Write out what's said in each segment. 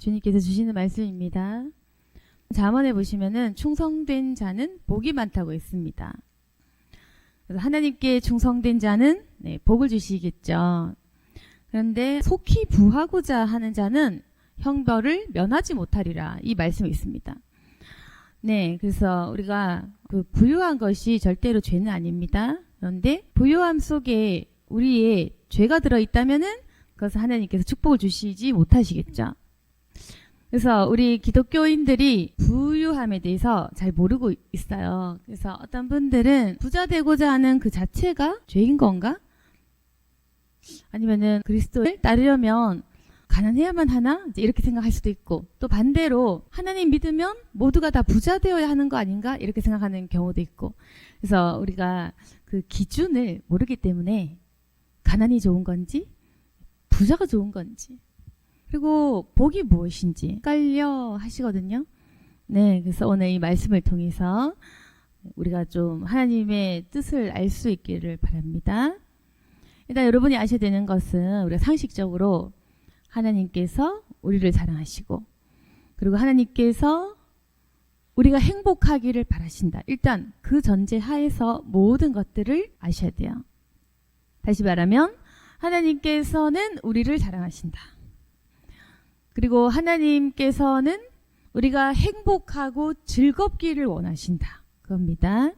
주님께서 주시는 말씀입니다. 잠언에 보시면은 충성된 자는 복이 많다고 했습니다. 그래서 하나님께 충성된 자는 복을 주시겠죠. 그런데 속히 부하고자 하는 자는 형벌을 면하지 못하리라, 이 말씀이 있습니다. 네, 그래서 우리가 그 부유한 것이 절대로 죄는 아닙니다. 그런데 부유함 속에 우리의 죄가 들어있다면은 그것을 하나님께서 축복을 주시지 못하시겠죠. 그래서 우리 기독교인들이 부유함에 대해서 잘 모르고 있어요. 그래서 어떤 분들은 부자 되고자 하는 그 자체가 죄인 건가? 아니면은 그리스도를 따르려면 가난해야만 하나? 이렇게 생각할 수도 있고, 또 반대로 하나님 믿으면 모두가 다 부자 되어야 하는 거 아닌가? 이렇게 생각하는 경우도 있고. 그래서 우리가 그 기준을 모르기 때문에 가난이 좋은 건지 부자가 좋은 건지, 그리고 복이 무엇인지 헷갈려 하시거든요. 네, 그래서 오늘 이 말씀을 통해서 우리가 좀 하나님의 뜻을 알 수 있기를 바랍니다. 일단 여러분이 아셔야 되는 것은, 우리가 상식적으로 하나님께서 우리를 사랑하시고, 그리고 하나님께서 우리가 행복하기를 바라신다. 일단 그 전제 하에서 모든 것들을 아셔야 돼요. 다시 말하면 하나님께서는 우리를 사랑하신다. 그리고 하나님께서는 우리가 행복하고 즐겁기를 원하신다. 그겁니다.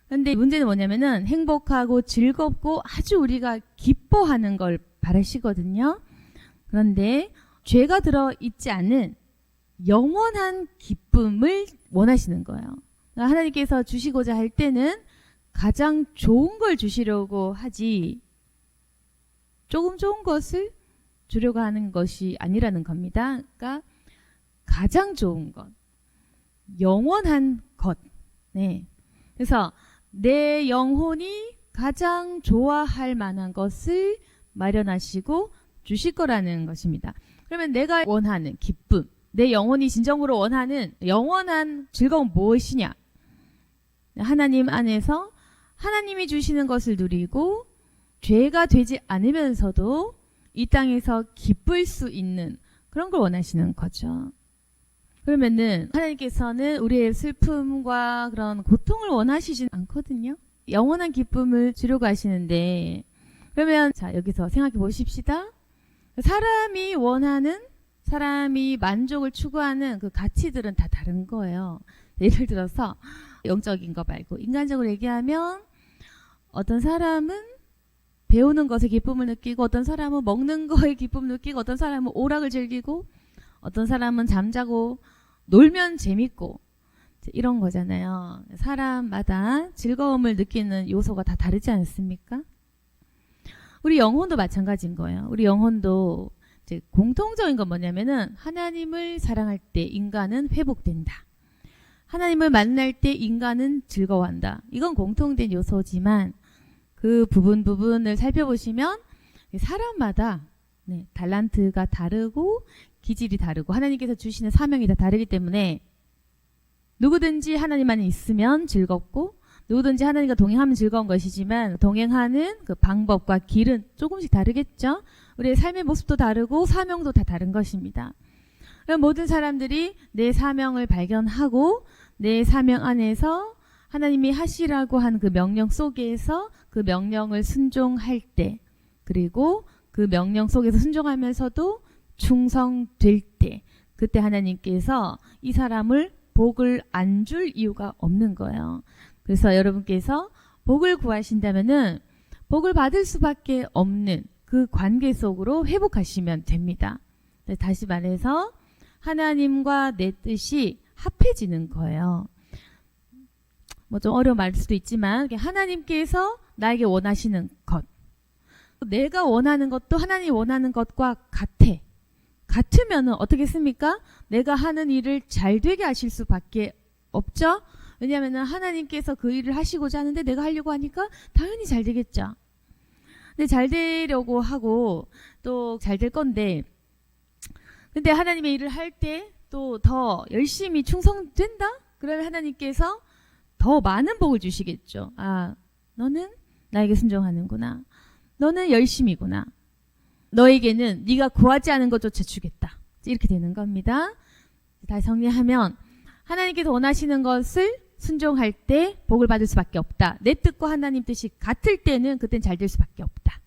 그런데 문제는 뭐냐면은 행복하고 즐겁고 아주 우리가 기뻐하는 걸 바라시거든요. 그런데 죄가 들어있지 않은 영원한 기쁨을 원하시는 거예요. 그러니까 하나님께서 주시고자 할 때는 가장 좋은 걸 주시려고 하지, 조금 좋은 것을 주려고 하는 것이 아니라는 겁니다. 그러니까 가장 좋은 것, 영원한 것. 네. 그래서 내 영혼이 가장 좋아할 만한 것을 마련하시고 주실 거라는 것입니다. 그러면 내가 원하는 기쁨, 내 영혼이 진정으로 원하는 영원한 즐거움 무엇이냐? 하나님 안에서 하나님이 주시는 것을 누리고 죄가 되지 않으면서도 이 땅에서 기쁠 수 있는 그런 걸 원하시는 거죠. 그러면은 하나님께서는 우리의 슬픔과 그런 고통을 원하시진 않거든요. 영원한 기쁨을 주려고 하시는데, 그러면 자, 여기서 생각해 보십시다. 사람이 원하는, 사람이 만족을 추구하는 그 가치들은 다 다른 거예요. 예를 들어서 영적인 거 말고 인간적으로 얘기하면, 어떤 사람은 배우는 것에 기쁨을 느끼고, 어떤 사람은 먹는 거에 기쁨을 느끼고, 어떤 사람은 오락을 즐기고, 어떤 사람은 잠자고 놀면 재밌고, 이런 거잖아요. 사람마다 즐거움을 느끼는 요소가 다 다르지 않습니까? 우리 영혼도 마찬가지인 거예요. 우리 영혼도 이제 공통적인 건 뭐냐면은, 하나님을 사랑할 때 인간은 회복된다. 하나님을 만날 때 인간은 즐거워한다. 이건 공통된 요소지만 그 부분을 살펴보시면 사람마다 달란트가 다르고 기질이 다르고 하나님께서 주시는 사명이 다 다르기 때문에, 누구든지 하나님 안에 있으면 즐겁고 누구든지 하나님과 동행하면 즐거운 것이지만, 동행하는 그 방법과 길은 조금씩 다르겠죠. 우리의 삶의 모습도 다르고 사명도 다 다른 것입니다. 모든 사람들이 내 사명을 발견하고 내 사명 안에서 하나님이 하시라고 한 그 명령 속에서 그 명령을 순종할 때, 그리고 그 명령 속에서 순종하면서도 충성될 때, 그때 하나님께서 이 사람을 복을 안 줄 이유가 없는 거예요. 그래서 여러분께서 복을 구하신다면은 복을 받을 수밖에 없는 그 관계 속으로 회복하시면 됩니다. 다시 말해서 하나님과 내 뜻이 합해지는 거예요. 뭐 좀 어려운 말일 수도 있지만, 하나님께서 나에게 원하시는 것, 내가 원하는 것도 하나님이 원하는 것과 같으면은 어떻겠습니까? 내가 하는 일을 잘 되게 하실 수밖에 없죠. 왜냐하면 하나님께서 그 일을 하시고자 하는데 내가 하려고 하니까 당연히 잘 되겠죠. 근데 잘 되려고 하고 또 잘 될 건데, 근데 하나님의 일을 할 때 또 더 열심히 충성된다? 그러면 하나님께서 더 많은 복을 주시겠죠. 아, 너는 나에게 순종하는구나. 너는 열심이구나. 너에게는 네가 구하지 않은 것조차 주겠다. 이렇게 되는 겁니다. 다시 정리하면 하나님께서 원하시는 것을 순종할 때 복을 받을 수밖에 없다. 내 뜻과 하나님 뜻이 같을 때는 그땐 잘 될 수밖에 없다.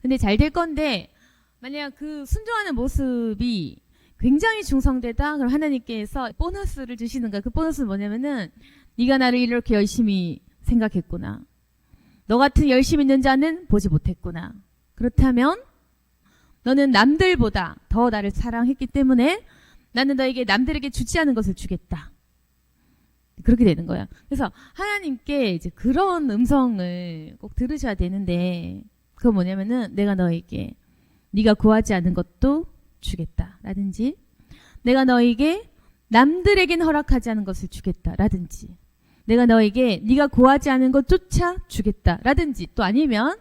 근데 잘 될 건데 만약 그 순종하는 모습이 굉장히 중성되다. 그럼 하나님께서 보너스를 주시는 거야. 그 보너스는 뭐냐면은 네가 나를 이렇게 열심히 생각했구나. 너 같은 열심 있는 자는 보지 못했구나. 그렇다면 너는 남들보다 더 나를 사랑했기 때문에 나는 너에게 남들에게 주지 않은 것을 주겠다. 그렇게 되는 거야. 그래서 하나님께 이제 그런 음성을 꼭 들으셔야 되는데 그건 뭐냐면은 내가 너에게 네가 구하지 않은 것도 주겠다 라든지 내가 너에게 남들에겐 허락하지 않은 것을 주겠다 라든지 내가 너에게 네가 구하지 않은 것조차 주겠다 라든지 또 아니면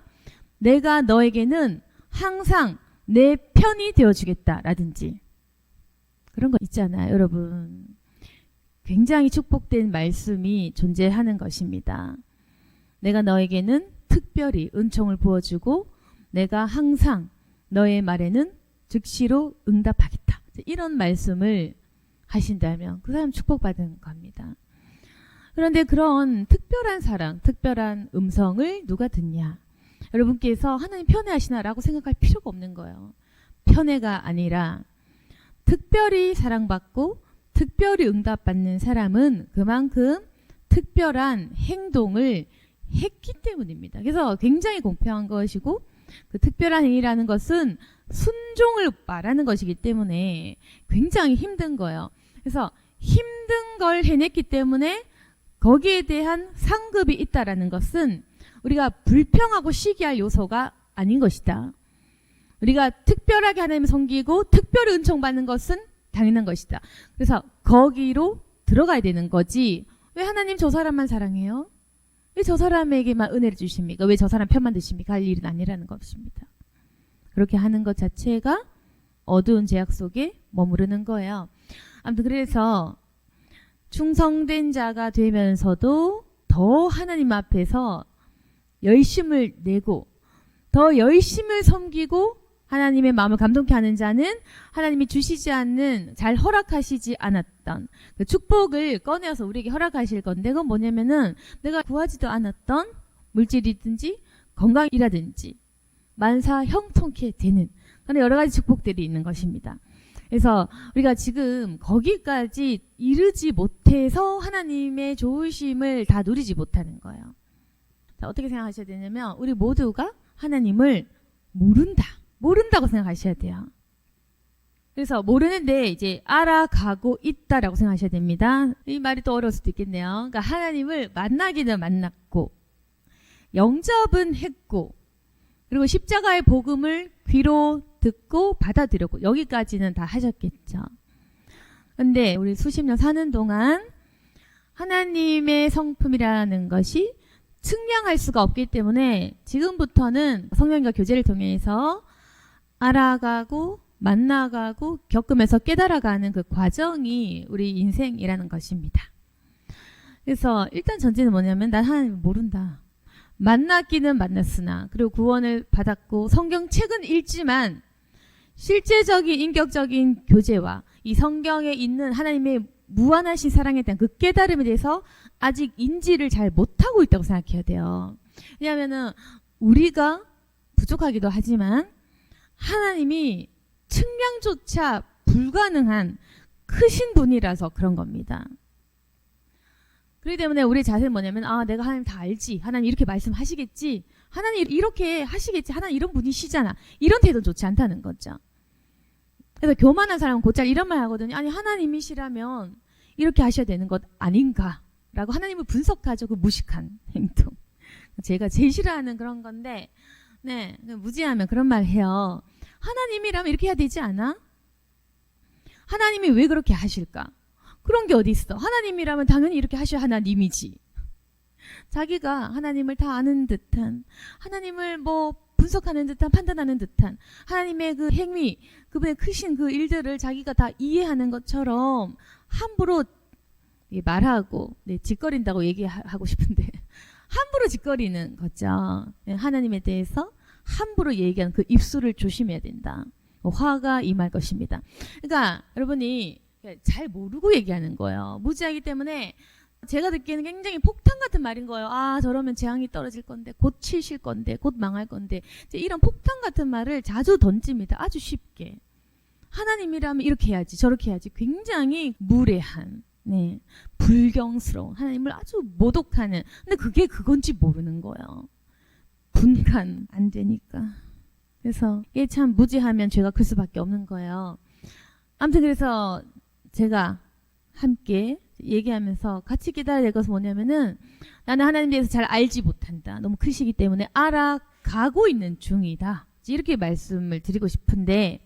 내가 너에게는 항상 내 편이 되어주겠다 라든지 그런 거 있잖아요. 여러분 굉장히 축복된 말씀이 존재하는 것입니다. 내가 너에게는 특별히 은총을 부어주고 내가 항상 너의 말에는 즉시로 응답하겠다. 이런 말씀을 하신다면 그 사람 축복받은 겁니다. 그런데 그런 특별한 사랑, 특별한 음성을 누가 듣냐? 여러분께서 하나님 편애하시나라고 생각할 필요가 없는 거예요. 편애가 아니라 특별히 사랑받고 특별히 응답받는 사람은 그만큼 특별한 행동을 했기 때문입니다. 그래서 굉장히 공평한 것이고 그 특별한 행위라는 것은 순종을 말하는 것이기 때문에 굉장히 힘든 거예요. 그래서 힘든 걸 해냈기 때문에 거기에 대한 상급이 있다라는 것은 우리가 불평하고 시기할 요소가 아닌 것이다. 우리가 특별하게 하나님을 섬기고 특별히 은총받는 것은 당연한 것이다. 그래서 거기로 들어가야 되는 거지. 왜 하나님 저 사람만 사랑해요? 왜 저 사람에게만 은혜를 주십니까? 왜 저 사람 편만 드십니까? 할 일은 아니라는 것입니다. 그렇게 하는 것 자체가 어두운 죄악 속에 머무르는 거예요. 아무튼 그래서 충성된 자가 되면서도 더 하나님 앞에서 열심을 내고 더 열심을 섬기고 하나님의 마음을 감동케 하는 자는 하나님이 주시지 않는 잘 허락하시지 않았던 그 축복을 꺼내서 우리에게 허락하실 건데 그건 뭐냐면은 내가 구하지도 않았던 물질이든지 건강이라든지 만사 형통케 되는 그런 여러 가지 축복들이 있는 것입니다. 그래서 우리가 지금 거기까지 이르지 못해서 하나님의 좋으심을 다 누리지 못하는 거예요. 자, 어떻게 생각하셔야 되냐면 우리 모두가 하나님을 모른다고 생각하셔야 돼요. 그래서 모르는데 이제 알아가고 있다라고 생각하셔야 됩니다. 이 말이 또 어려울 수도 있겠네요. 그러니까 하나님을 만나기는 만났고 영접은 했고 그리고 십자가의 복음을 귀로 듣고 받아들였고 여기까지는 다 하셨겠죠. 근데 우리 수십 년 사는 동안 하나님의 성품이라는 것이 측량할 수가 없기 때문에 지금부터는 성령과 교제를 통해서 알아가고 만나가고 겪으면서 깨달아가는 그 과정이 우리 인생이라는 것입니다. 그래서 일단 전제는 뭐냐면 난 하나님을 모른다. 만났기는 만났으나 그리고 구원을 받았고 성경책은 읽지만 실제적인 인격적인 교제와 이 성경에 있는 하나님의 무한하신 사랑에 대한 그 깨달음에 대해서 아직 인지를 잘 못하고 있다고 생각해야 돼요. 왜냐하면 우리가 부족하기도 하지만 하나님이 측량조차 불가능한 크신 분이라서 그런 겁니다. 그렇기 때문에 우리 자세는 뭐냐면 내가 하나님 다 알지. 하나님 이렇게 말씀하시겠지. 하나님 이렇게 하시겠지. 하나님 이런 분이시잖아. 이런 태도는 좋지 않다는 거죠. 그래서 교만한 사람은 곧잘 이런 말 하거든요. 아니 하나님이시라면 이렇게 하셔야 되는 것 아닌가 라고 하나님을 분석하죠. 그 무식한 행동. 제가 제일 싫어하는 그런 건데 네 무지하면 그런 말 해요. 하나님이라면 이렇게 해야 되지 않아? 하나님이 왜 그렇게 하실까? 그런 게 어디 있어? 하나님이라면 당연히 이렇게 하셔야 하나님이지. 자기가 하나님을 다 아는 듯한 하나님을 뭐 분석하는 듯한 판단하는 듯한 하나님의 그 행위 그분의 크신 그 일들을 자기가 다 이해하는 것처럼 함부로 말하고 짓거린다고 얘기하고 싶은데 함부로 짓거리는 거죠. 하나님에 대해서 함부로 얘기하는 그 입술을 조심해야 된다. 화가 임할 것입니다. 그러니까 여러분이 잘 모르고 얘기하는 거예요. 무지하기 때문에 제가 듣기에는 굉장히 폭탄 같은 말인 거예요. 아, 저러면 재앙이 떨어질 건데, 곧 치실 건데, 곧 망할 건데, 이런 폭탄 같은 말을 자주 던집니다. 아주 쉽게. 하나님이라면 이렇게 해야지, 저렇게 해야지. 굉장히 무례한, 네, 불경스러운, 하나님을 아주 모독하는. 근데 그게 그건지 모르는 거예요. 분간 안 되니까. 그래서 이게 참 무지하면 죄가 클 수밖에 없는 거예요. 아무튼 그래서 제가 함께 얘기하면서 같이 기다려야 될 것은 뭐냐면은, 나는 하나님에 대해서 잘 알지 못한다. 너무 크시기 때문에 알아가고 있는 중이다. 이렇게 말씀을 드리고 싶은데,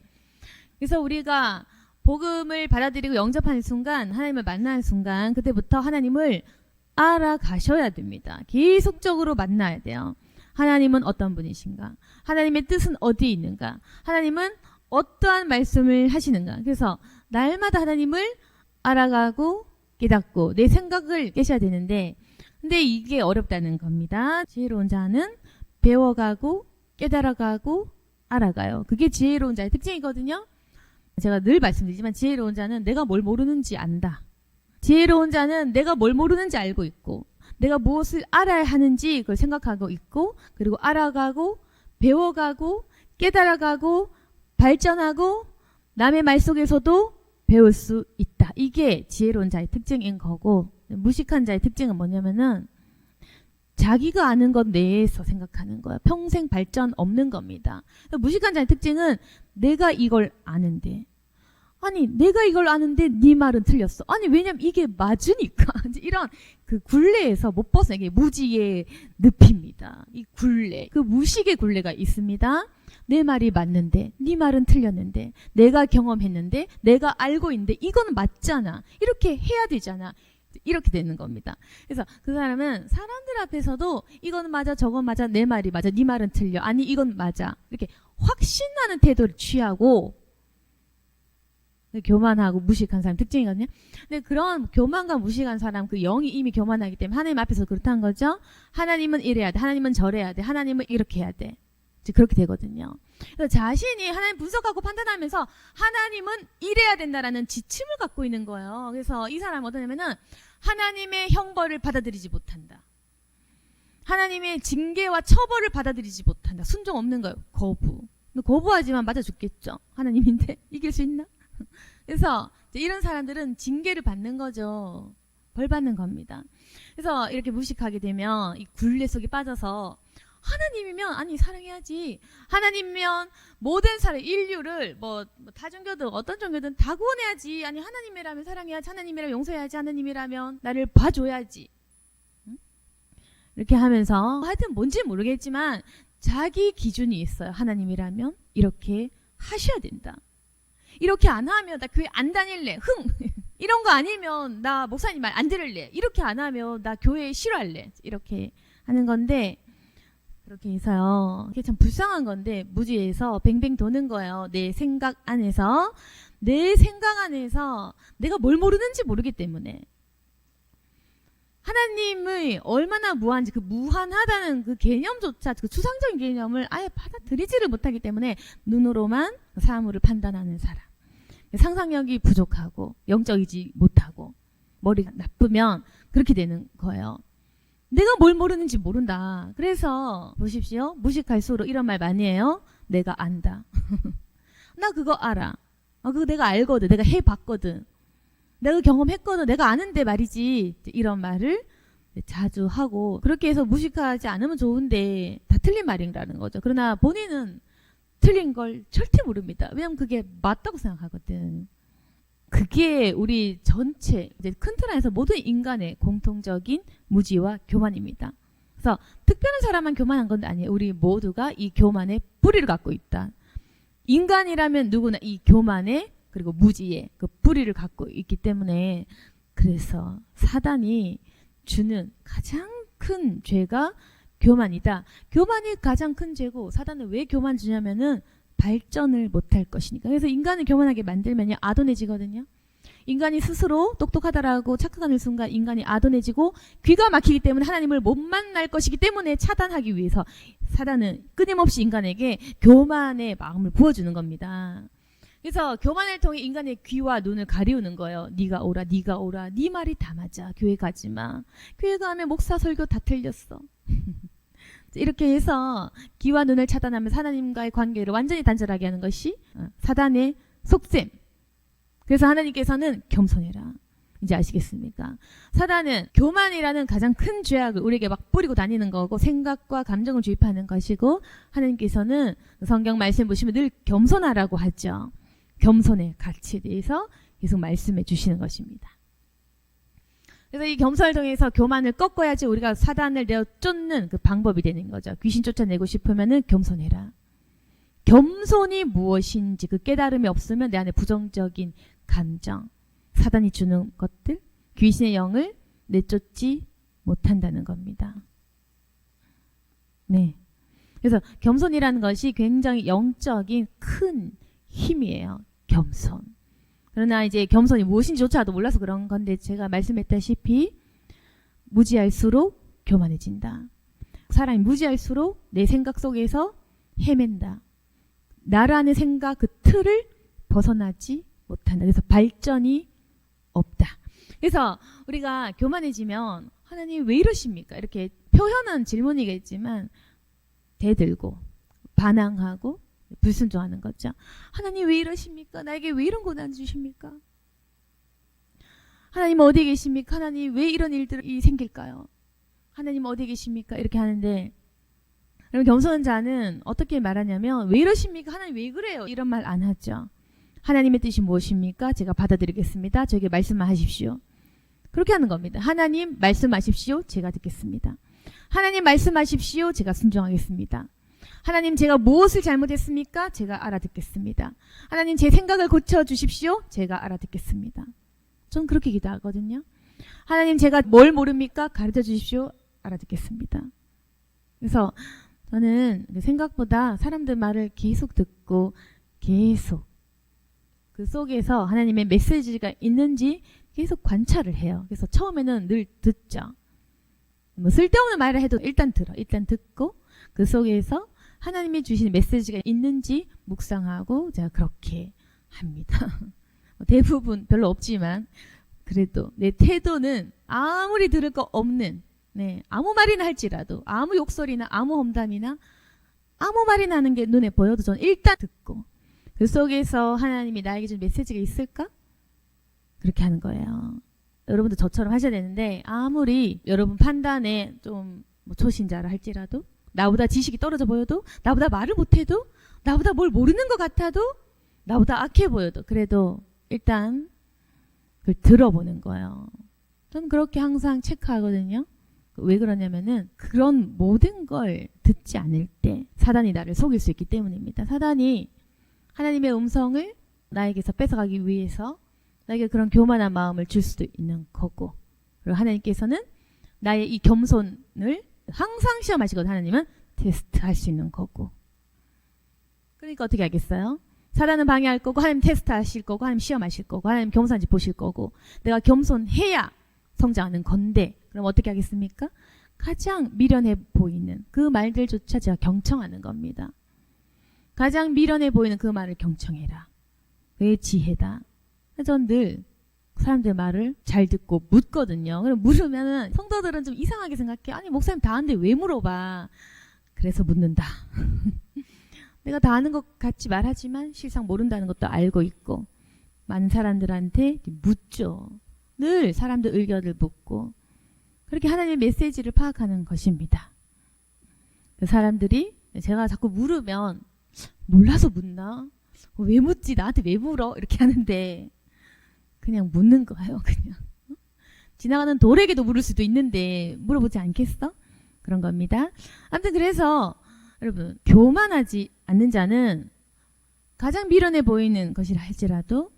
그래서 우리가 복음을 받아들이고 영접하는 순간, 하나님을 만나는 순간, 그때부터 하나님을 알아가셔야 됩니다. 계속적으로 만나야 돼요. 하나님은 어떤 분이신가? 하나님의 뜻은 어디에 있는가? 하나님은 어떠한 말씀을 하시는가? 그래서 날마다 하나님을 알아가고 깨닫고 내 생각을 깨셔야 되는데, 근데 이게 어렵다는 겁니다. 지혜로운 자는 배워가고 깨달아가고 알아가요. 그게 지혜로운 자의 특징이거든요. 제가 늘 말씀드리지만 지혜로운 자는 내가 뭘 모르는지 안다. 지혜로운 자는 내가 뭘 모르는지 알고 있고, 내가 무엇을 알아야 하는지 그걸 생각하고 있고, 그리고 알아가고 배워가고 깨달아가고 발전하고 남의 말 속에서도 배울 수 있다. 이게 지혜로운 자의 특징인 거고, 무식한 자의 특징은 뭐냐면은 자기가 아는 것 내에서 생각하는 거야. 평생 발전 없는 겁니다. 무식한 자의 특징은 내가 이걸 아는데, 아니 내가 이걸 아는데 네 말은 틀렸어. 아니 왜냐면 이게 맞으니까. 이런 그 굴레에서 못 벗어나. 이게 무지의 늪입니다. 이 굴레, 그 무식의 굴레가 있습니다. 내 말이 맞는데 네 말은 틀렸는데, 내가 경험했는데 내가 알고 있는데 이거는 맞잖아. 이렇게 해야 되잖아. 이렇게 되는 겁니다. 그래서 그 사람은 사람들 앞에서도 이건 맞아, 저건 맞아, 내 말이 맞아, 네 말은 틀려, 아니 이건 맞아, 이렇게 확신하는 태도를 취하고, 교만하고 무식한 사람 특징이거든요. 근데 그런 교만과 무식한 사람, 그 영이 이미 교만하기 때문에 하나님 앞에서 그렇다는 거죠. 하나님은 이래야 돼, 하나님은 저래야 돼, 하나님은 이렇게 해야 돼. 그렇게 되거든요. 그래서 자신이 하나님 분석하고 판단하면서 하나님은 이래야 된다라는 지침을 갖고 있는 거예요. 그래서 이 사람은 어떠냐면은 하나님의 형벌을 받아들이지 못한다. 하나님의 징계와 처벌을 받아들이지 못한다. 순종 없는 거예요. 거부. 거부하지만 맞아 죽겠죠. 하나님인데 이길 수 있나? 그래서 이런 사람들은 징계를 받는 거죠. 벌 받는 겁니다. 그래서 이렇게 무식하게 되면 이 굴레 속에 빠져서, 하나님이면 아니 사랑해야지, 하나님이면 모든 사람 인류를 뭐 타종교든 어떤 종교든 다 구원해야지, 아니 하나님이라면 사랑해야지, 하나님이라면 용서해야지, 하나님이라면 나를 봐줘야지, 응? 이렇게 하면서 하여튼 뭔지 모르겠지만 자기 기준이 있어요. 하나님이라면 이렇게 하셔야 된다, 이렇게 안 하면 나 교회 안 다닐래, 이런 거 아니면 나 목사님 말 안 들을래, 이렇게 안 하면 나 교회 싫어할래, 이렇게 하는 건데, 그렇게 해서요, 이게 참 불쌍한 건데 무지해서 뱅뱅 도는 거예요. 내 생각 안에서, 내 생각 안에서 내가 뭘 모르는지 모르기 때문에, 하나님의 얼마나 무한한지, 그 무한하다는 그 개념조차, 그 추상적인 개념을 아예 받아들이지를 못하기 때문에 눈으로만 사물을 판단하는 사람, 상상력이 부족하고 영적이지 못하고 머리가 나쁘면 그렇게 되는 거예요. 내가 뭘 모르는지 모른다. 그래서 보십시오, 무식할수록 이런 말 많이 해요. 내가 안다. 나 그거 알아. 그거 내가 알거든, 내가 해봤거든, 내가 경험했거든, 내가 아는데 말이지, 이런 말을 자주 하고, 그렇게 해서 무식하지 않으면 좋은데 다 틀린 말이라는 거죠. 그러나 본인은 틀린 걸 절대 모릅니다. 왜냐면 그게 맞다고 생각하거든. 그게 우리 전체 이제 큰 틀 안에서 모든 인간의 공통적인 무지와 교만입니다. 그래서 특별한 사람만 교만한 건 아니에요. 우리 모두가 이 교만의 뿌리를 갖고 있다. 인간이라면 누구나 이 교만의, 그리고 무지의 그 뿌리를 갖고 있기 때문에, 그래서 사단이 주는 가장 큰 죄가 교만이다. 교만이 가장 큰 죄고, 사단은 왜 교만 주냐면은 발전을 못할 것이니까. 그래서 인간을 교만하게 만들면요, 아도해지거든요. 인간이 스스로 똑똑하다라고 착각하는 순간 인간이 아둔해지고 귀가 막히기 때문에 하나님을 못 만날 것이기 때문에 차단하기 위해서 사단은 끊임없이 인간에게 교만의 마음을 부어주는 겁니다. 그래서 교만을 통해 인간의 귀와 눈을 가리우는 거예요. 네가 오라, 네가 오라, 네 말이 다 맞아. 교회 가지 마. 교회 가면 목사 설교 다 틀렸어. 이렇게 해서 귀와 눈을 차단하면서 하나님과의 관계를 완전히 단절하게 하는 것이 사단의 속셈. 그래서 하나님께서는 겸손해라. 이제 아시겠습니까? 사단은 교만이라는 가장 큰 죄악을 우리에게 막 뿌리고 다니는 거고 생각과 감정을 주입하는 것이고 하나님께서는 성경 말씀 보시면 늘 겸손하라고 하죠. 겸손의 가치에 대해서 계속 말씀해 주시는 것입니다. 그래서 이 겸손을 통해서 교만을 꺾어야지 우리가 사단을 내어 쫓는 그 방법이 되는 거죠. 귀신 쫓아내고 싶으면은 겸손해라. 겸손이 무엇인지 그 깨달음이 없으면 내 안에 부정적인 감정, 사단이 주는 것들, 귀신의 영을 내쫓지 못한다는 겁니다. 네. 그래서 겸손이라는 것이 굉장히 영적인 큰 힘이에요. 겸손. 그러나 이제 겸손이 무엇인지조차도 몰라서 그런 건데 제가 말씀했다시피 무지할수록 교만해진다. 사람이 무지할수록 내 생각 속에서 헤맨다. 나라는 생각 그 틀을 벗어나지 못한다. 그래서 발전이 없다. 그래서 우리가 교만해지면 하나님 왜 이러십니까? 이렇게 표현은 질문이겠지만 대들고 반항하고 불순종하는 거죠. 하나님 왜 이러십니까? 나에게 왜 이런 고난 주십니까? 하나님 어디 계십니까? 하나님 왜 이런 일들이 생길까요? 하나님 어디 계십니까? 이렇게 하는데 여러분 겸손한 자는 어떻게 말하냐면 왜 이러십니까? 하나님 왜 그래요? 이런 말 안 하죠. 하나님의 뜻이 무엇입니까? 제가 받아들이겠습니다. 저에게 말씀만 하십시오. 그렇게 하는 겁니다. 하나님 말씀하십시오. 제가 듣겠습니다. 하나님 말씀하십시오. 제가 순종하겠습니다. 하나님 제가 무엇을 잘못했습니까? 제가 알아듣겠습니다. 하나님 제 생각을 고쳐주십시오. 제가 알아듣겠습니다. 전 그렇게 기도하거든요. 하나님 제가 뭘 모릅니까? 가르쳐 주십시오. 알아듣겠습니다. 그래서 저는 생각보다 사람들 말을 계속 듣고 계속 그 속에서 하나님의 메시지가 있는지 계속 관찰을 해요. 그래서 처음에는 늘 듣죠. 뭐 쓸데없는 말을 해도 일단 들어. 일단 듣고 그 속에서 하나님이 주신 메시지가 있는지 묵상하고 제가 그렇게 합니다. 대부분 별로 없지만 그래도 내 태도는 아무리 들을 거 없는 아무 말이나 할지라도 아무 욕설이나 아무 험담이나 아무 말이나 하는 게 눈에 보여도 저는 일단 듣고 그 속에서 하나님이 나에게 준 메시지가 있을까? 그렇게 하는 거예요. 여러분도 저처럼 하셔야 되는데 아무리 여러분 판단에 좀 초신자라 할지라도 나보다 지식이 떨어져 보여도 나보다 말을 못해도 나보다 뭘 모르는 것 같아도 나보다 악해 보여도 그래도 일단 그걸 들어보는 거예요. 저는 그렇게 항상 체크하거든요. 왜 그러냐면은 그런 모든 걸 듣지 않을 때 사단이 나를 속일 수 있기 때문입니다. 사단이 하나님의 음성을 나에게서 뺏어가기 위해서 나에게 그런 교만한 마음을 줄 수도 있는 거고 그리고 하나님께서는 나의 이 겸손을 항상 시험하시거든. 하나님은 테스트할 수 있는 거고 그러니까 어떻게 하겠어요? 사단은 방해할 거고 하나님 테스트하실 거고 하나님 시험하실 거고 하나님 겸손한지 보실 거고 내가 겸손해야 성장하는 건데 그럼 어떻게 하겠습니까? 가장 미련해 보이는 그 말들조차 제가 경청하는 겁니다. 가장 미련해 보이는 그 말을 경청해라. 그게 지혜다. 전 늘 사람들 말을 잘 듣고 묻거든요. 그럼 물으면은 성도들은 좀 이상하게 생각해. 아니 목사님 다 아는데 왜 물어봐. 그래서 묻는다. 내가 다 아는 것 같이 말하지만 실상 모른다는 것도 알고 있고 많은 사람들한테 묻죠. 늘 사람들 의견을 묻고 그렇게 하나님의 메시지를 파악하는 것입니다. 사람들이 제가 자꾸 물으면 몰라서 묻나? 왜 묻지? 나한테 왜 물어? 이렇게 하는데 그냥 묻는 거예요. 그냥 지나가는 돌에게도 물을 수도 있는데 물어보지 않겠어? 그런 겁니다. 아무튼 그래서 여러분 교만하지 않는 자는 가장 미련해 보이는 것이라 할지라도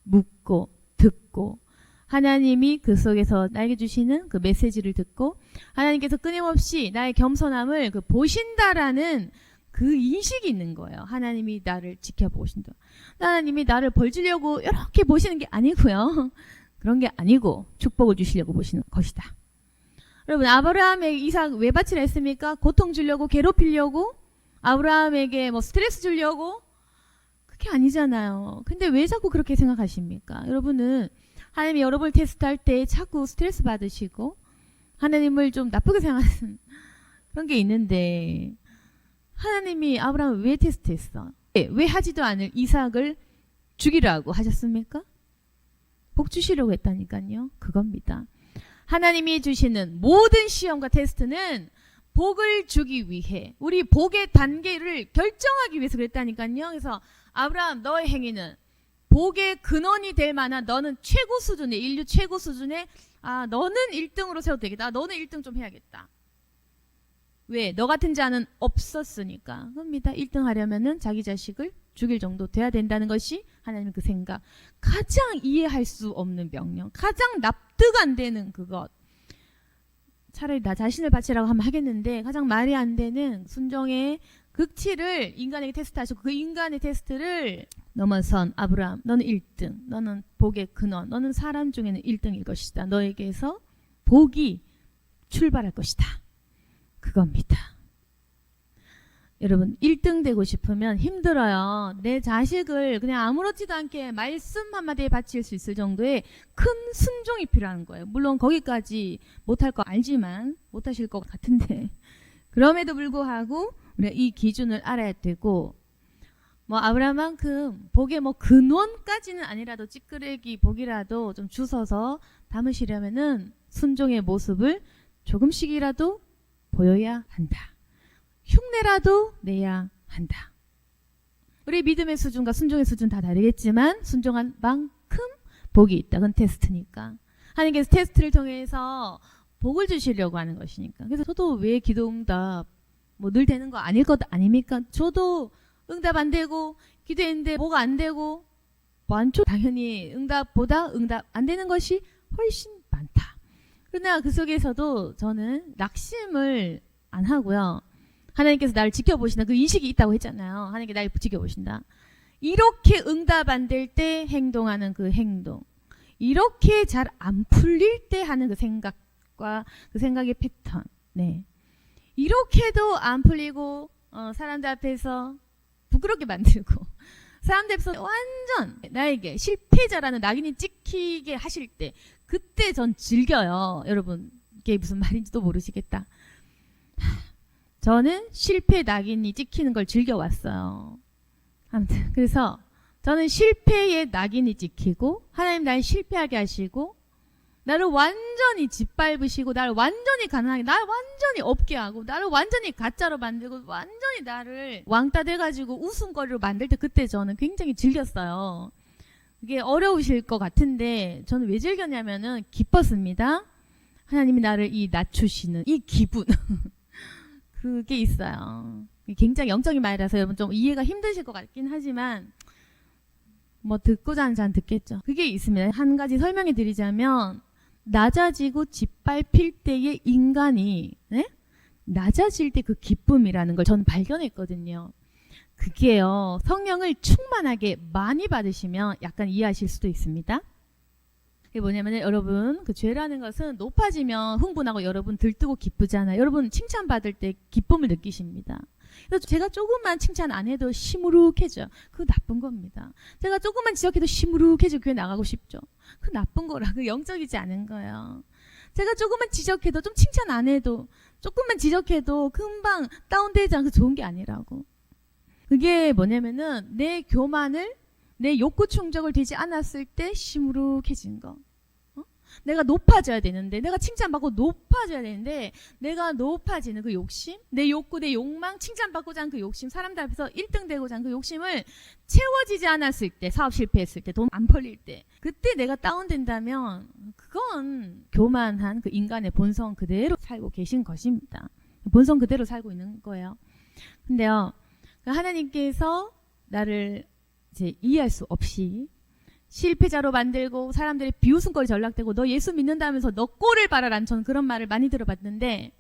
묻고 듣고 하나님이 그 속에서 나에게 주시는 그 메시지를 듣고 하나님께서 끊임없이 나의 겸손함을 보신다라는 그 인식이 있는 거예요. 하나님이 나를 지켜보신다. 하나님이 나를 벌 주려고 이렇게 보시는 게 아니고요. 그런 게 아니고 축복을 주시려고 보시는 것이다. 여러분, 아브라함에게 이삭 왜 바치라 했습니까? 고통 주려고, 괴롭히려고, 아브라함에게 뭐 스트레스 주려고? 그게 아니잖아요. 근데 왜 자꾸 그렇게 생각하십니까? 여러분은 하나님이 여러분을 테스트할 때 자꾸 스트레스 받으시고 하나님을 좀 나쁘게 생각하는 그런 게 있는데, 하나님이 아브라함을 왜 테스트했어? 왜 하지도 않을 이삭을 죽이라고 하셨습니까? 복 주시려고 했다니까요. 그겁니다. 하나님이 주시는 모든 시험과 테스트는 복을 주기 위해, 우리 복의 단계를 결정하기 위해서 그랬다니까요. 그래서 아브라함, 너의 행위는 복의 근원이 될 만한, 너는 최고 수준의, 인류 최고 수준의, 너는 1등으로 세워도 되겠다. 너는 1등 좀 해야겠다. 왜? 너 같은 자는 없었으니까. 그겁니다. 1등 하려면은 자기 자식을 죽일 정도 돼야 된다는 것이 하나님의 그 생각. 가장 이해할 수 없는 명령. 가장 납득 안 되는 그것. 차라리 나 자신을 바치라고 하면 하겠는데, 가장 말이 안 되는 순종의 극치를 인간에게 테스트하시고, 그 인간의 테스트를 넘어선 아브라함, 너는 1등. 너는 복의 근원. 너는 사람 중에는 1등일 것이다. 너에게서 복이 출발할 것이다. 그겁니다. 여러분, 1등 되고 싶으면 힘들어요. 내 자식을 그냥 아무렇지도 않게 말씀 한마디에 바칠 수 있을 정도의 큰 순종이 필요한 거예요. 물론 거기까지 못할 거 알지만, 못하실 것 같은데, 그럼에도 불구하고 우리가 이 기준을 알아야 되고, 뭐 아브라함만큼 복의 뭐 근원까지는 아니라도 찌끄레기 복이라도 좀 주워서 담으시려면은 순종의 모습을 조금씩이라도 보여야 한다. 흉내라도 내야 한다. 우리 믿음의 수준과 순종의 수준 다 다르겠지만 순종한 만큼 복이 있다. 그건 테스트니까. 하나님께서 테스트를 통해서 복을 주시려고 하는 것이니까. 그래서 저도 왜 기도응답 뭐 늘 되는 거 아닐 것 아닙니까? 저도 응답 안 되고 기도했는데 뭐가 안 되고 많죠. 당연히 응답보다 응답 안 되는 것이 훨씬 많다. 그러나 그 속에서도 저는 낙심을 안 하고요. 하나님께서 나를 지켜보신다. 그 인식이 있다고 했잖아요. 하나님께 나를 지켜보신다. 이렇게 응답 안 될 때 행동하는 그 행동. 이렇게 잘 안 풀릴 때 하는 그 생각과 그 생각의 패턴. 네. 이렇게도 안 풀리고 사람들 앞에서 부끄럽게 만들고 사람들 앞에서 완전 나에게 실패자라는 낙인이 찍히게 하실 때 그때 전 즐겨요. 여러분 이게 무슨 말인지도 모르시겠다. 저는 실패 낙인이 찍히는 걸 즐겨왔어요. 아무튼 그래서 저는 실패의 낙인이 찍히고 하나님 날 실패하게 하시고 나를 완전히 짓밟으시고 나를 완전히 가난하게 나를 완전히 없게 하고 나를 완전히 가짜로 만들고 완전히 나를 왕따 돼가지고 웃음거리로 만들 때 그때 저는 굉장히 즐겼어요. 이게 어려우실 것 같은데 저는 왜 즐겼냐면은 기뻤습니다. 하나님이 나를 이 낮추시는 이 기분 그게 있어요. 굉장히 영적인 말이라서 여러분 좀 이해가 힘드실 것 같긴 하지만 뭐 듣고자 하는 자는 듣겠죠. 그게 있습니다. 한 가지 설명해 드리자면 낮아지고 짓밟힐 때의 인간이 낮아질 때 그 기쁨이라는 걸 저는 발견했거든요. 그게요. 성령을 충만하게 많이 받으시면 약간 이해하실 수도 있습니다. 그게 뭐냐면 여러분 그 죄라는 것은 높아지면 흥분하고 여러분 들뜨고 기쁘잖아요. 여러분 칭찬받을 때 기쁨을 느끼십니다. 그래서 제가 조금만 칭찬 안 해도 시무룩해져. 그거 나쁜 겁니다. 제가 조금만 지적해도 시무룩해져 교회 나가고 싶죠. 그거 나쁜 거라. 그거 영적이지 않은 거예요. 제가 조금만 지적해도 좀 칭찬 안 해도 조금만 지적해도 금방 다운되지 않고 좋은 게 아니라고. 그게 뭐냐면은 내 교만을 내 욕구 충족을 되지 않았을 때 시무룩해진 거. 내가 높아져야 되는데 내가 칭찬받고 높아져야 되는데 내가 높아지는 그 욕심 내 욕구 내 욕망 칭찬받고자 하는 그 욕심 사람들 앞에서 1등 되고자 하는 그 욕심을 채워지지 않았을 때 사업 실패했을 때 돈 안 벌릴 때 그때 내가 다운된다면 그건 교만한 그 인간의 본성 그대로 살고 계신 것입니다. 본성 그대로 살고 있는 거예요. 근데요 하나님께서 나를 이제 이해할 수 없이 실패자로 만들고 사람들의 비웃음거리 전락되고 너 예수 믿는다면서 너 꼴을 봐라라는 저는 그런 말을 많이 들어봤는데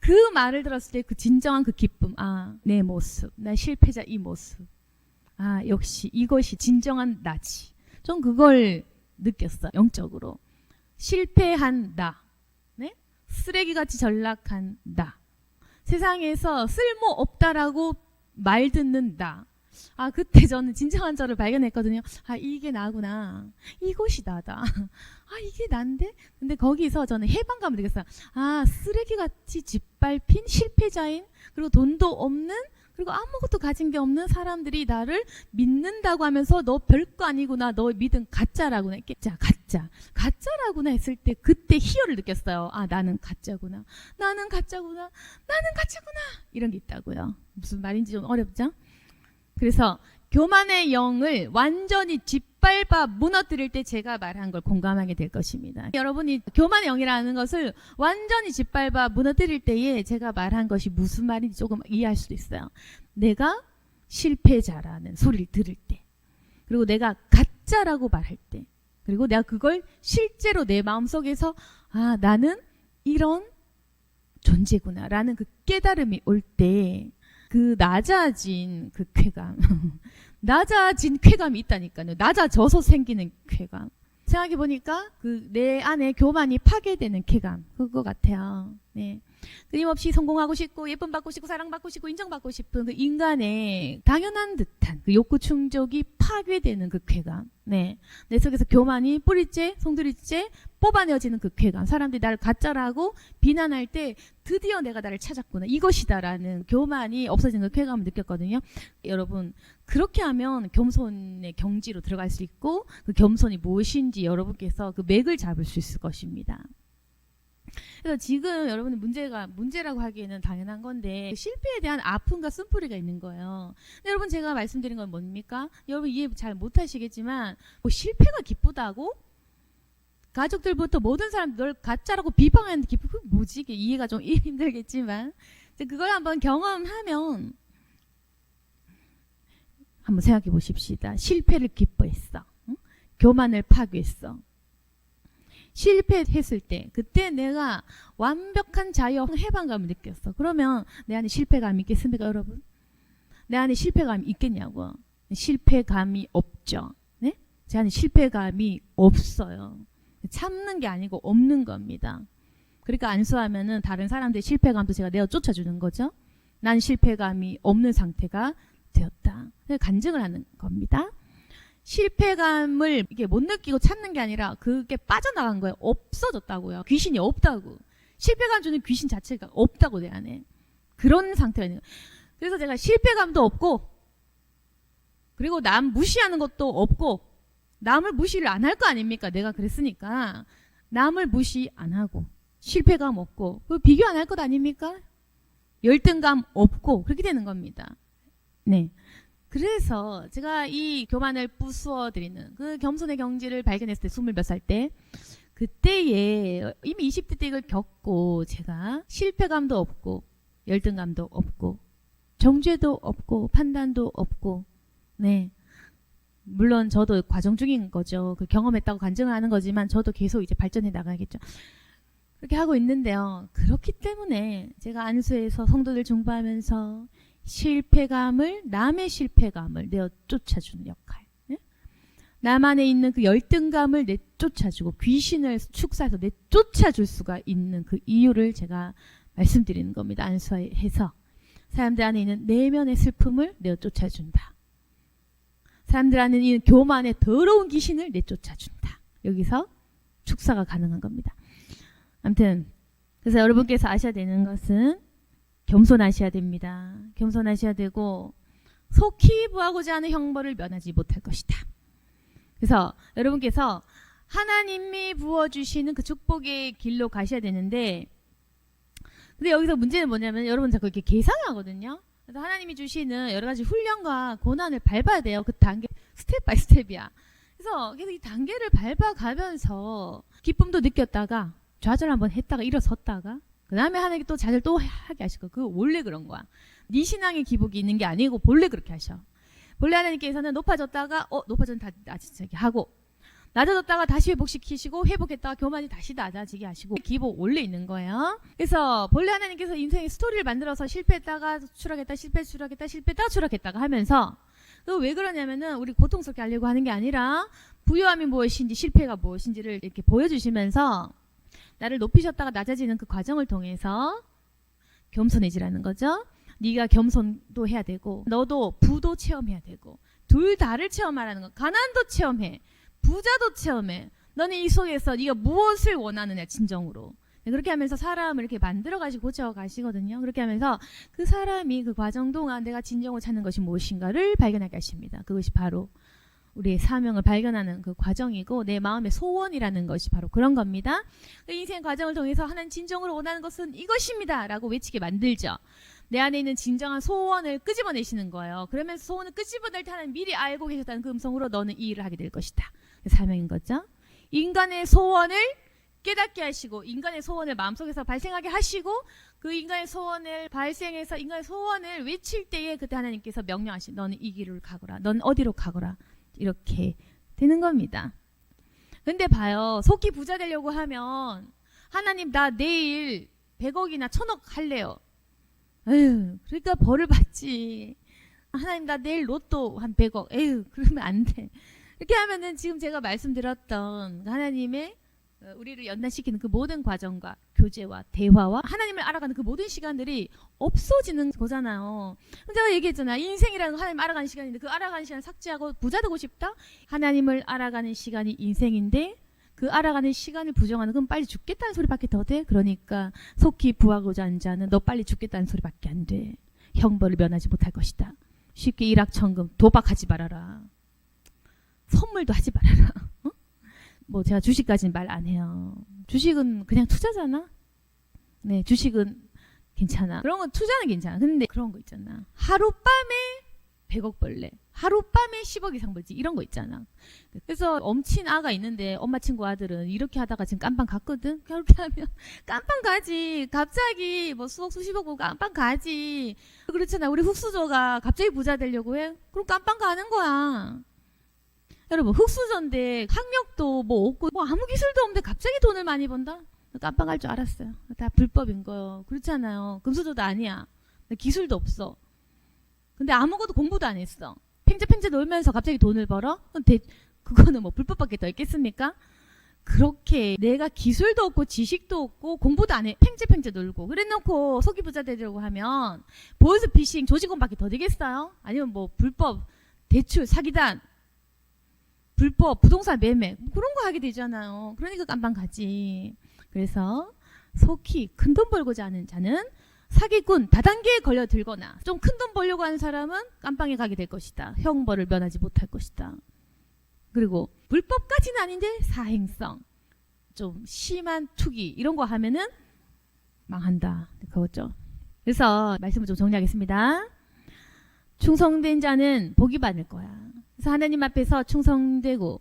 그 말을 들었을 때 그 진정한 그 기쁨, 아, 내 모습, 나 실패자 이 모습, 아, 역시 이것이 진정한 나지. 전 그걸 느꼈어, 영적으로. 실패한 나, 네? 쓰레기같이 전락한 나, 세상에서 쓸모없다라고 말 듣는 나. 아, 그때 저는 진정한 저를 발견했거든요. 아, 이게 나구나. 이것이 나다. 아, 이게 난데? 근데 거기서 저는 해방감을 느꼈어요. 아, 쓰레기같이 짓밟힌 실패자인, 그리고 돈도 없는, 그리고 아무것도 가진 게 없는 사람들이 나를 믿는다고 하면서 너 별거 아니구나. 너 믿음 가짜라구나. 가짜라구나 했을 때 그때 희열을 느꼈어요. 아, 나는 가짜구나. 나는 가짜구나. 이런 게 있다고요. 무슨 말인지 좀 어렵죠? 그래서 교만의 영을 완전히 짓밟아 무너뜨릴 때 제가 말한 걸 공감하게 될 것입니다. 여러분이 교만의 영이라는 것을 완전히 짓밟아 무너뜨릴 때에 제가 말한 것이 무슨 말인지 조금 이해할 수도 있어요. 내가 실패자라는 소리를 들을 때, 그리고 내가 가짜라고 말할 때, 그리고 내가 그걸 실제로 내 마음속에서 아, 나는 이런 존재구나 라는 그 깨달음이 올 때 그 낮아진 그 쾌감 낮아진 쾌감이 있다니까요. 낮아져서 생기는 쾌감. 생각해보니까 그 내 안에 교만이 파괴되는 쾌감, 그거 같아요. 네. 끊임없이 성공하고 싶고 예쁨 받고 싶고 사랑받고 싶고 인정받고 싶은 그 인간의 당연한 듯한 그 욕구 충족이 파괴되는 그 쾌감. 네. 내 속에서 교만이 뿌리째 송두리째 뽑아내어지는 그 쾌감. 사람들이 나를 가짜라고 비난할 때 드디어 내가 나를 찾았구나, 이것이다라는 교만이 없어지는 그 쾌감을 느꼈거든요. 여러분, 그렇게 하면 겸손의 경지로 들어갈 수 있고 그 겸손이 무엇인지 여러분께서 그 맥을 잡을 수 있을 것입니다. 그래서 지금 여러분의 문제라고 하기에는 당연한 건데 실패에 대한 아픔과 쓴뿌리가 있는 거예요. 근데 여러분, 제가 말씀드린 건 뭡니까? 여러분 이해 잘 못하시겠지만 뭐 실패가 기쁘다고? 가족들부터 모든 사람들 널 가짜라고 비방하는 기쁨, 그게 뭐지? 이게 이해가 좀 힘들겠지만 그걸 한번 경험하면 한번 생각해 보십시다. 실패를 기뻐했어. 응? 교만을 파괴했어. 실패했을 때 그때 내가 완벽한 자유 해방감을 느꼈어. 그러면 내 안에 실패감이 있겠습니까, 여러분? 내 안에 실패감이 있겠냐고. 실패감이 없죠. 네? 제 안에 실패감이 없어요. 참는 게 아니고 없는 겁니다. 그러니까 안수하면은 다른 사람들의 실패감도 제가 내어 쫓아주는 거죠. 난 실패감이 없는 상태가 되었다. 간증을 하는 겁니다. 실패감을 이게 못 느끼고 참는 게 아니라 그게 빠져나간 거예요. 없어졌다고요. 귀신이 없다고. 실패감 주는 귀신 자체가 없다고, 내 안에. 그런 상태가 있는 거예요. 그래서 제가 실패감도 없고, 그리고 남 무시하는 것도 없고, 남을 무시를 안 할 거 아닙니까? 내가 그랬으니까. 남을 무시 안 하고, 실패감 없고, 비교 안 할 것 아닙니까? 열등감 없고, 그렇게 되는 겁니다. 네. 그래서 제가 이 교만을 부수어드리는 그 겸손의 경지를 발견했을 때, 20몇 살 때, 그때에 이미 20대 때 이걸 겪고 제가 실패감도 없고 열등감도 없고 정죄도 없고 판단도 없고, 네, 물론 저도 과정 중인 거죠. 그 경험했다고 간증을 하는 거지만 저도 계속 이제 발전해 나가겠죠. 그렇게 하고 있는데요. 그렇기 때문에 제가 안수에서 성도들 중보하면서 남의 실패감을 내어 쫓아주는 역할, 네? 남 안에 있는 그 열등감을 내쫓아주고 귀신을 축사해서 내쫓아줄 수가 있는 그 이유를 제가 말씀드리는 겁니다. 안수해서 사람들 안에 있는 내면의 슬픔을 내쫓아준다. 사람들 안에 있는 교만의 더러운 귀신을 내쫓아준다. 여기서 축사가 가능한 겁니다. 아무튼 그래서 여러분께서 아셔야 되는 것은 겸손하셔야 됩니다. 겸손하셔야 되고 속히 부하고자 하는 형벌을 면하지 못할 것이다. 그래서 여러분께서 하나님이 부어주시는 그 축복의 길로 가셔야 되는데, 근데 여기서 문제는 뭐냐면 여러분 자꾸 이렇게 계산하거든요. 그래서 하나님이 주시는 여러 가지 훈련과 고난을 밟아야 돼요. 그 단계 스텝 바이 스텝이야. 그래서 계속 이 단계를 밟아가면서 기쁨도 느꼈다가 좌절 한번 했다가 일어섰다가 그 다음에 하나님이 또 좌절 또 하게 하실 거야. 그거 원래 그런 거야. 네 신앙의 기복이 있는 게 아니고 본래 그렇게 하셔. 본래 하나님께서는 높아졌다가 높아졌는 다 낮아지게 하고, 낮아졌다가 다시 회복시키시고 회복했다가 교만이 다시 낮아지게 하시고 기복 원래 있는 거예요. 그래서 본래 하나님께서 인생의 스토리를 만들어서 실패했다가 추락했다, 실패했다가 추락했다가 하면서 왜 그러냐면은 우리 고통스럽게 하려고 하는 게 아니라 부요함이 무엇인지 실패가 무엇인지를 이렇게 보여주시면서 나를 높이셨다가 낮아지는 그 과정을 통해서 겸손해지라는 거죠. 네가 겸손도 해야 되고 너도 부도 체험해야 되고 둘 다를 체험하라는 거. 가난도 체험해. 부자도 체험해. 너는 이 속에서 네가 무엇을 원하느냐 진정으로. 그렇게 하면서 사람을 이렇게 만들어 가시고 고쳐 가시거든요. 그렇게 하면서 그 사람이 그 과정 동안 내가 진정을 찾는 것이 무엇인가를 발견하게 하십니다. 그것이 바로 우리의 사명을 발견하는 그 과정이고 내 마음의 소원이라는 것이 바로 그런 겁니다. 그 인생 과정을 통해서 하나님 진정으로 원하는 것은 이것입니다 라고 외치게 만들죠. 내 안에 있는 진정한 소원을 끄집어내시는 거예요. 그러면서 소원을 끄집어낼 때 하나님 미리 알고 계셨다는 그 음성으로 너는 이 일을 하게 될 것이다. 사명인 거죠. 인간의 소원을 깨닫게 하시고 인간의 소원을 마음속에서 발생하게 하시고 그 인간의 소원을 발생해서 인간의 소원을 외칠 때에 그때 하나님께서 명령하신 너는 이 길을 가거라. 넌 어디로 가거라. 이렇게 되는 겁니다. 근데 봐요. 속히 부자 되려고 하면 하나님 나 내일 100억이나 1000억 할래요. 에휴, 그러니까 벌을 받지. 하나님 나 내일 로또 한 100억. 에휴, 그러면 안 돼. 이렇게 하면은 지금 제가 말씀드렸던 하나님의 우리를 연단시키는 그 모든 과정과 교제와 대화와 하나님을 알아가는 그 모든 시간들이 없어지는 거잖아요. 제가 얘기했잖아요. 인생이라는 거 하나님 알아가는 시간인데 그 알아가는 시간 삭제하고 부자 되고 싶다? 하나님을 알아가는 시간이 인생인데 그 알아가는 시간을 부정하는 건 빨리 죽겠다는 소리밖에 더 돼. 그러니까 속히 부하고자 하는 자는 너 빨리 죽겠다는 소리밖에 안 돼. 형벌을 면하지 못할 것이다. 쉽게 일확천금 도박하지 말아라. 선물도 하지 말아라. 어? 뭐 제가 주식까지는 말 안 해요. 주식은 그냥 투자잖아. 네, 주식은 괜찮아. 그런 건 투자는 괜찮아. 근데 그런 거 있잖아. 하룻밤에 100억 벌래. 하룻밤에 10억 이상 벌지. 이런 거 있잖아. 그래서 엄친 아가 있는데 엄마 친구 아들은 이렇게 하다가 지금 깜빵 갔거든. 그렇게 하면 깜빵 가지. 갑자기 뭐 수억 수십억 보고 깜빵 가지. 그렇잖아. 우리 흑수저가 갑자기 부자 되려고 해. 그럼 깜빵 가는 거야. 여러분 흑수저인데 학력도 뭐 없고 뭐 아무 기술도 없는데 갑자기 돈을 많이 번다? 깜빵 갈 줄 알았어요. 다 불법인 거예요. 그렇잖아요. 금수저도 아니야. 기술도 없어. 근데 아무것도 공부도 안 했어. 팽제팽제 놀면서 갑자기 돈을 벌어? 그거는 뭐 불법밖에 더 있겠습니까? 그렇게 내가 기술도 없고 지식도 없고 공부도 안 해. 팽제팽제 놀고 그래놓고 속이 부자 되려고 하면 보이스피싱 조직원밖에 더 되겠어요? 아니면 뭐 불법 대출 사기단 불법 부동산 매매 그런 거 하게 되잖아요. 그러니까 깜빵 가지. 그래서 속히 큰 돈 벌고자 하는 자는 사기꾼 다단계에 걸려들거나 좀 큰 돈 벌려고 하는 사람은 깜빵에 가게 될 것이다. 형벌을 면하지 못할 것이다. 그리고 불법까지는 아닌데 사행성 좀 심한 투기 이런 거 하면은 망한다. 그거죠. 그래서 말씀을 좀 정리하겠습니다. 충성된 자는 복이 받을 거야. 그래서 하나님 앞에서 충성되고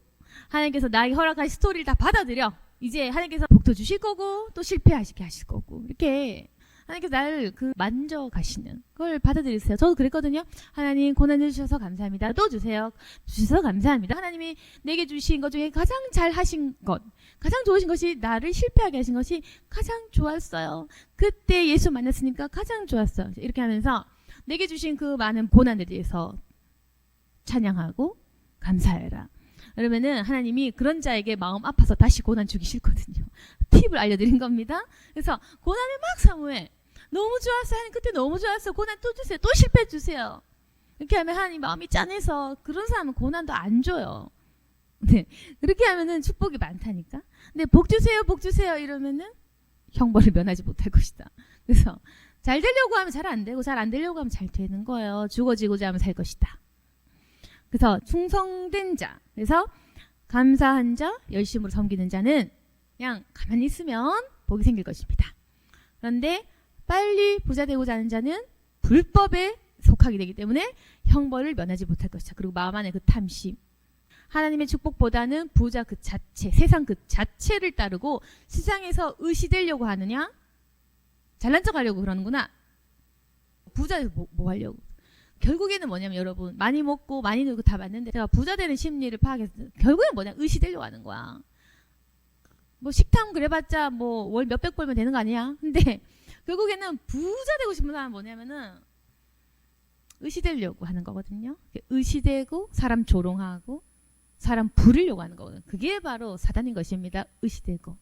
하나님께서 나에게 허락한 스토리를 다 받아들여. 이제 하나님께서 복도 주실 거고 또 실패하시게 하실 거고 이렇게 하나님께서 나를 그 만져가시는 그걸 받아들이세요. 저도 그랬거든요. 하나님 고난을 주셔서 감사합니다. 또 주셔서 감사합니다. 하나님이 내게 주신 것 중에 가장 잘 하신 것 가장 좋으신 것이 나를 실패하게 하신 것이 가장 좋았어요. 그때 예수 만났으니까 가장 좋았어요. 이렇게 하면서 내게 주신 그 많은 고난에 대해서 찬양하고 감사해라. 그러면은 하나님이 그런 자에게 마음 아파서 다시 고난 주기 싫거든요. 팁을 알려드린 겁니다. 그래서 고난을 막 사모해. 너무 좋았어. 하나님 그때 너무 좋았어. 고난 또 주세요. 또 실패 주세요. 이렇게 하면 하나님 마음이 짠해서 그런 사람은 고난도 안 줘요. 네. 그렇게 하면은 축복이 많다니까. 근데 복 주세요 이러면은 형벌을 면하지 못할 것이다. 그래서 잘 되려고 하면 잘 안 되고 잘 안 되려고 하면 잘 되는 거예요. 죽어지고자 하면 살 것이다. 그래서 충성된 자, 그래서 감사한 자, 열심으로 섬기는 자는 그냥 가만히 있으면 복이 생길 것입니다. 그런데 빨리 부자 되고자 하는 자는 불법에 속하게 되기 때문에 형벌을 면하지 못할 것이다. 그리고 마음 안에 그 탐심, 하나님의 축복보다는 부자 그 자체, 세상 그 자체를 따르고 세상에서 의시되려고 하느냐? 잘난 척 하려고 그러는구나. 부자에서 뭐 하려고? 결국에는 뭐냐면 여러분, 많이 먹고 많이 놀고 다 맞는데 제가 부자 되는 심리를 파악해서 결국엔 뭐냐, 의시되려고 하는 거야. 뭐 식탐 그래봤자 뭐 월 몇백 벌면 되는 거 아니야? 근데 결국에는 부자 되고 싶은 사람은 뭐냐면은 의시되려고 하는 거거든요. 의시되고 사람 조롱하고 사람 부르려고 하는 거거든요. 그게 바로 사단인 것입니다. 의시되고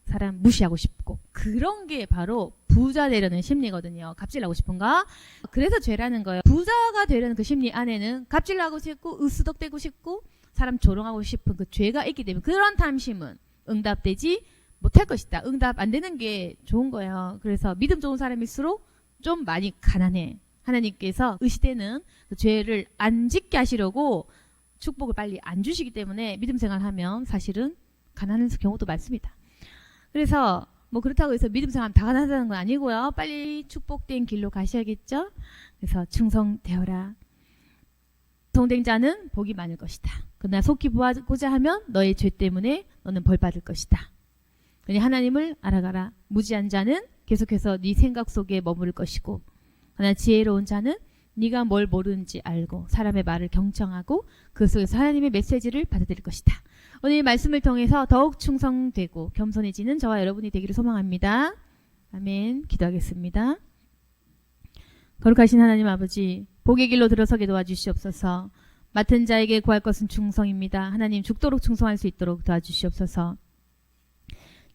사람 무시하고 싶고, 그런 게 바로 부자 되려는 심리거든요. 갑질하고 싶은가? 그래서 죄라는 거예요. 부자가 되려는 그 심리 안에는 갑질하고 싶고 으스덕대고 싶고 사람 조롱하고 싶은 그 죄가 있기 때문에 그런 탐심은 응답되지 못할 것이다. 응답 안 되는 게 좋은 거예요. 그래서 믿음 좋은 사람일수록 좀 많이 가난해. 하나님께서 의시되는 그 죄를 안 짓게 하시려고 축복을 빨리 안 주시기 때문에 믿음 생활하면 사실은 가난한 경우도 많습니다. 그래서 뭐 그렇다고 해서 믿음 생활하면 다 가난하다는 건 아니고요. 빨리 축복된 길로 가셔야겠죠. 그래서 충성되어라. 충성된 자는 복이 많을 것이다. 그러나 속히 구하고자 하면 너의 죄 때문에 너는 벌 받을 것이다. 그러니 하나님을 알아가라. 무지한 자는 계속해서 네 생각 속에 머무를 것이고, 그러나 지혜로운 자는 네가 뭘 모르는지 알고 사람의 말을 경청하고 그 속에서 하나님의 메시지를 받아들일 것이다. 오늘 이 말씀을 통해서 더욱 충성되고 겸손해지는 저와 여러분이 되기를 소망합니다. 아멘. 기도하겠습니다. 거룩하신 하나님 아버지, 복의 길로 들어서게 도와주시옵소서. 맡은 자에게 구할 것은 충성입니다. 하나님, 죽도록 충성할 수 있도록 도와주시옵소서.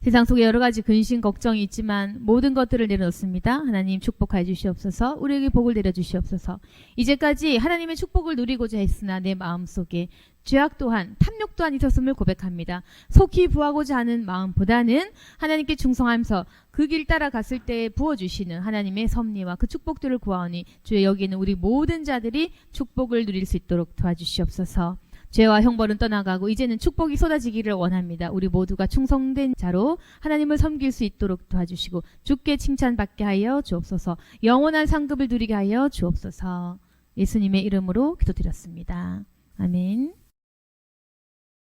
세상 속에 여러 가지 근심, 걱정이 있지만 모든 것들을 내려놓습니다. 하나님 축복하여 주시옵소서. 우리에게 복을 내려주시옵소서. 이제까지 하나님의 축복을 누리고자 했으나 내 마음속에 죄악 또한 탐욕 또한 있었음을 고백합니다. 속히 부하고자 하는 마음보다는 하나님께 충성하면서 그 길 따라갔을 때 부어주시는 하나님의 섭리와 그 축복들을 구하오니 주의 여기는 우리 모든 자들이 축복을 누릴 수 있도록 도와주시옵소서. 죄와 형벌은 떠나가고 이제는 축복이 쏟아지기를 원합니다. 우리 모두가 충성된 자로 하나님을 섬길 수 있도록 도와주시고 주께 칭찬받게 하여 주옵소서. 영원한 상급을 누리게 하여 주옵소서. 예수님의 이름으로 기도드렸습니다. 아멘.